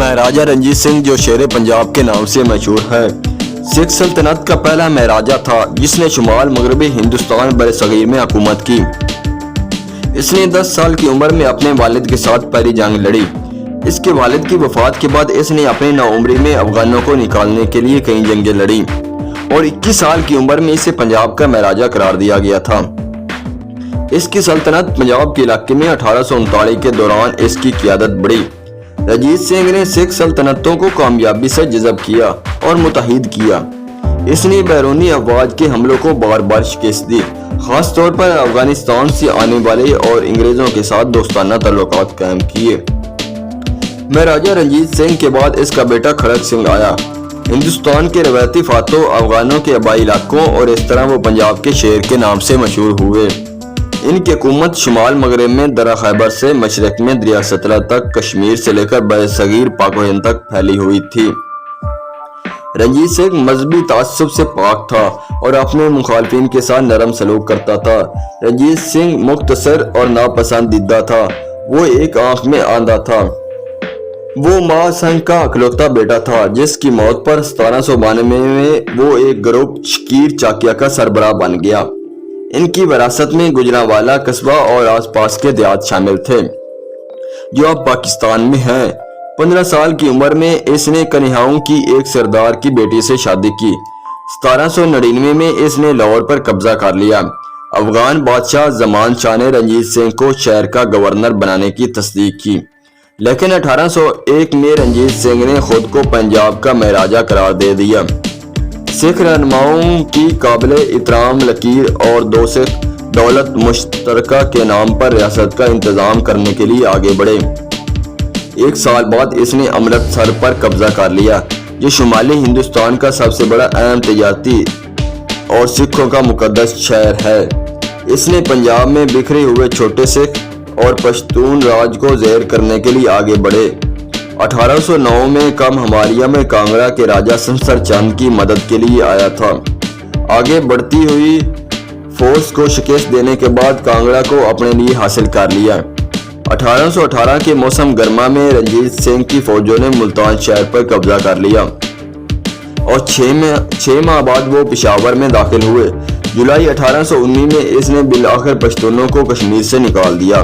महाराजा रंजीत सिंह जो शेर पंजाब के नाम से मशहूर है, सिख सल्तनत का पहला महाराजा था जिसने शुमाल मगरबी हिंदुस्तान बरसगीर में हुकूमत की। इसने 10 साल की उम्र में अपने वालिद के साथ पहली जंग लड़ी। इसके वालिद की वफात के बाद इसने अपनी नौउम्री में अफगानों को निकालने के लिए कई जंगें लड़ी और 21 साल की उम्र में इसे पंजाब का महाराजा करार दिया गया था। इसकी सल्तनत पंजाब के इलाके में 1839 के दौरान इसकी क़ियादत बढ़ी। रंजीत सिंह ने सिख सल्तनतों को कामयाबी से जज़ब किया और मुत्तहिद किया। इसने बैरूनी अफवाज के हमलों को बार बार शिकस्त दी, खास तौर पर अफगानिस्तान से आने वाले और अंग्रेजों के साथ दोस्ताना ताल्लुकात कायम किए। महाराजा रंजीत सिंह के बाद इसका बेटा खड़क सिंह आया। हिंदुस्तान के रवायती फातों, अफगानों के आबाई इलाकों और इस तरह वो पंजाब के शेर के नाम से मशहूर हुए। इनकी हुकूमत शुमाल मगरब में दरा खैबर से मशरक में दरिया सतलज तक, कश्मीर से लेकर बरसगीर पाक व हिंद तक फैली हुई थी। रंजीत सिंह मजहबी तासुब से पाक था और अपने मुखालफिन के साथ नरम सलूक करता था। रंजीत सिंह मुख्तसर और नापसंदीदा था। वो एक आंख में आंधा था। वो माँ संघ का अकलौता बेटा था जिसकी मौत पर 1792 में वो एक ग्रुप शकीर चाकिया का सरबराह बन गया। इनकी विरासत में गुजरांवाला कस्बा और आसपास के देहात शामिल थे जो अब पाकिस्तान में हैं। 15 साल की उम्र में इसने कन्हाओं की एक सरदार की बेटी से शादी की। 1799 में इसने लाहौर पर कब्जा कर लिया। अफगान बादशाह ज़मान शाह ने रंजीत सिंह को शहर का गवर्नर बनाने की तस्दीक की, लेकिन 1801 में रंजीत सिंह ने खुद को पंजाब का महाराजा करार दे दिया। सिख रहनुमाओं की काबिल इतराम लकीर और 2 सिख दौलत मुश्तरका के नाम पर रियासत का इंतजाम करने के लिए आगे बढ़े। 1 साल बाद इसने अमृतसर पर कब्जा कर लिया, जो शुमाली हिंदुस्तान का सबसे बड़ा अहम तजारती और सिखों का मुकद्दस शहर है। इसने पंजाब में बिखरे हुए छोटे सिख और पश्तून राज को ज़हर करने के लिए आगे बढ़े। 1809 में कम हमारिया में कांगड़ा के राजा संसर चंद की मदद के लिए आया था। आगे बढ़ती हुई फोर्स को शिकस्त देने के बाद कांगड़ा को अपने लिए हासिल कर लिया। 1818 के मौसम गर्मा में रंजीत सिंह की फौजों ने मुल्तान शहर पर कब्जा कर लिया और 6 माह बाद वो पेशावर में दाखिल हुए। जुलाई 1819 में इसने बिलाखिर पश्तूनों को कश्मीर से निकाल दिया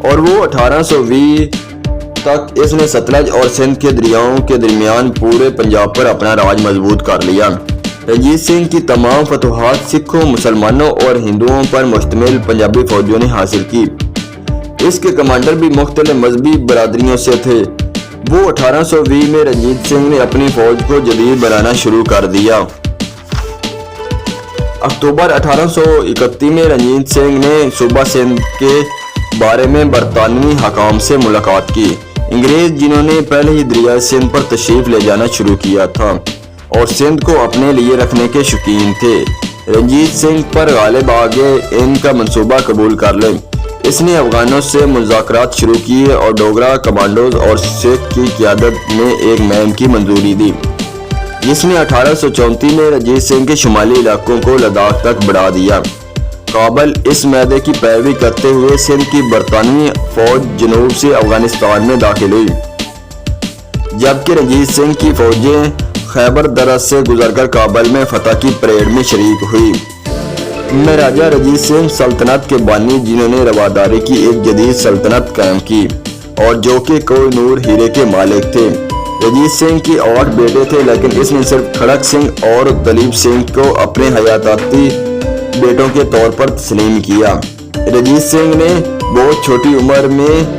और वो 1820 तक इसने सतलज और सिंध के दरियाओं के दरमियान पूरे पंजाब पर अपना राज मजबूत कर लिया। रंजीत सिंह की तमाम फतुहात सिखों, मुसलमानों और हिंदुओं पर मुश्तमिल पंजाबी फौजियों ने हासिल की। इसके कमांडर भी मुख्तलिफ मजहबी बरादरियों से थे। वो 1820 में रंजीत सिंह ने अपनी फौज को जदीद बनाना शुरू कर दिया। अक्टूबर 1831 में रंजीत सिंह ने सूबा सिंध के बारे में बरतानवी हकाम से मुलाकात की। अंग्रेज जिन्होंने पहले ही दरिया सिंध पर तशरीफ ले जाना शुरू किया था और सिंध को अपने लिए रखने के शौकीन थे। रंजीत सिंह पर गालिब आगे इनका मंसूबा कबूल कर ले। इसने अफगानों से मुज़ाकरात शुरू किए और डोगरा कमांडोज और सिख की क़ियादत में एक मुहिम की मंजूरी दी, जिसने 1834 में रंजीत सिंह के शुमाली इलाकों को लद्दाख तक बढ़ा दिया। काबल इस मैदे की पैरवी करते हुए सिंध की बरतानवी फौज जनूब से अफगानिस्तान में दाखिल हुई, जबकि रंजीत सिंह की फौजें खैबर दर्र से गुजरकर काबल में फतह की परेड में शरीक हुई। महाराजा रंजीत सिंह सल्तनत के बानी जिन्होंने रवादारी की एक जदीद सल्तनत कायम की और जो कि कोहिनूर हीरे के मालिक थे। रंजीत सिंह की 8 बेटे थे, लेकिन इसने सिर्फ खड़क सिंह और दलीप सिंह को अपने हयाताती बेटों के तौर पर तस्लीम किया। रंजीत सिंह ने बहुत छोटी उम्र में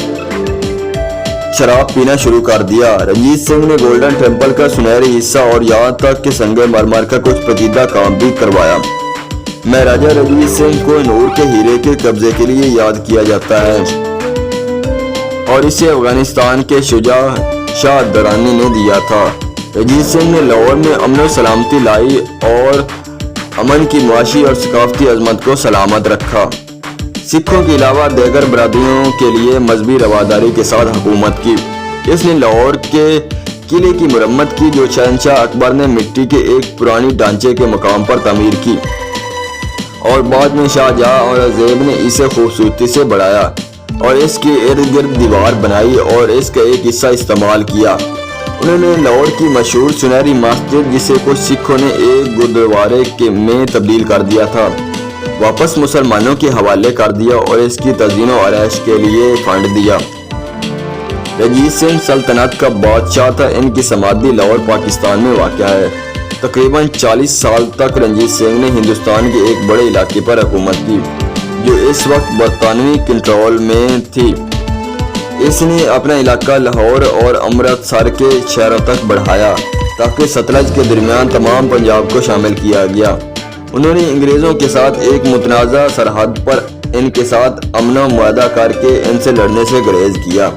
शराब पीना शुरू कर दिया। रंजीत सिंह ने गोल्डन टेम्पल का सुनहरी हिस्सा और यहाँ तक कि संगमरमर का कुछ पेचीदा काम भी करवाया। महाराजा रंजीत सिंह को नूर के हीरे के कब्जे के लिए याद किया जाता है और इसे अफगानिस्तान के शुजा शाह दरानी ने दिया था। रंजीत सिंह ने लाहौर में अमन और सलामती लाई और अमन की मुआशी और सकाफती अजमत को सलामत रखा। सिखों के अलावा दीगर बरादरियों के लिए मजहबी रवादारी के साथ हुकूमत की। इसने लाहौर के किले की मरम्मत की जो शहंशाह अकबर ने मिट्टी के एक पुरानी ढांचे के मकाम पर तामीर की और बाद में शाहजहां और अज़ेब ने इसे खूबसूरती से बढ़ाया और इसके इर्द गिर्द दीवार बनाई और इसका एक हिस्सा इस्तेमाल किया انہوں نے لاہور کی مشہور سنہری مسجد جسے کچھ سکھوں نے ایک گردوارے میں تبدیل کر دیا تھا واپس مسلمانوں کے حوالے کر دیا اور اس کی تزئین و آرائش کے لیے فنڈ دیا۔ رنجیت سنگھ سلطنت کا بادشاہ تھا۔ ان کی سمادھی لاہور پاکستان میں واقع ہے۔ تقریباً 40 سال تک رنجیت سنگھ نے ہندوستان کے ایک بڑے علاقے پر حکومت کی جو اس وقت برطانوی کنٹرول میں تھی۔ اس نے اپنا علاقہ لاہور اور امرتسر کے شہروں تک بڑھایا تاکہ ستلج کے درمیان تمام پنجاب کو شامل کیا گیا۔ انہوں نے انگریزوں کے ساتھ ایک متنازع سرحد پر ان کے ساتھ امن و معاہدہ کر کے ان سے لڑنے سے گریز کیا۔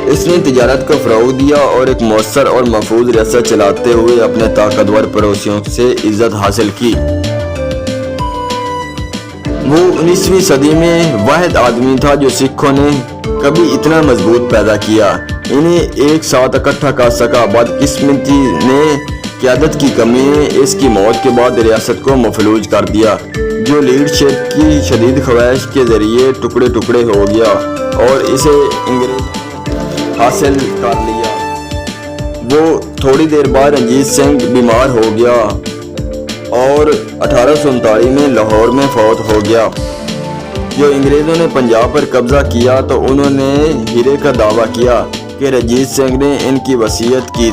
اس نے تجارت کو فروغ دیا اور ایک مؤثر اور محفوظ ریاست چلاتے ہوئے اپنے طاقتور پڑوسیوں سے عزت حاصل کی۔ وہ 19ویں صدی میں واحد آدمی تھا جو سکھوں نے کبھی اتنا مضبوط پیدا کیا۔ انہیں ایک ساتھ اکٹھا کر سکا۔ بدقسمتی نے قیادت کی کمی نے اس کی موت کے بعد ریاست کو مفلوج کر دیا جو لیڈرشپ کی شدید خواہش کے ذریعے ٹکڑے ٹکڑے ہو گیا اور اسے انگریز حاصل کر لیا۔ وہ تھوڑی دیر بعد رنجیت سنگھ بیمار ہو گیا اور 1839 میں لاہور میں فوت ہو گیا۔ جو انگریزوں نے پنجاب پر قبضہ کیا تو انہوں نے ہیرے کا دعویٰ کیا کہ رنجیت سنگھ نے ان کی وصیت کی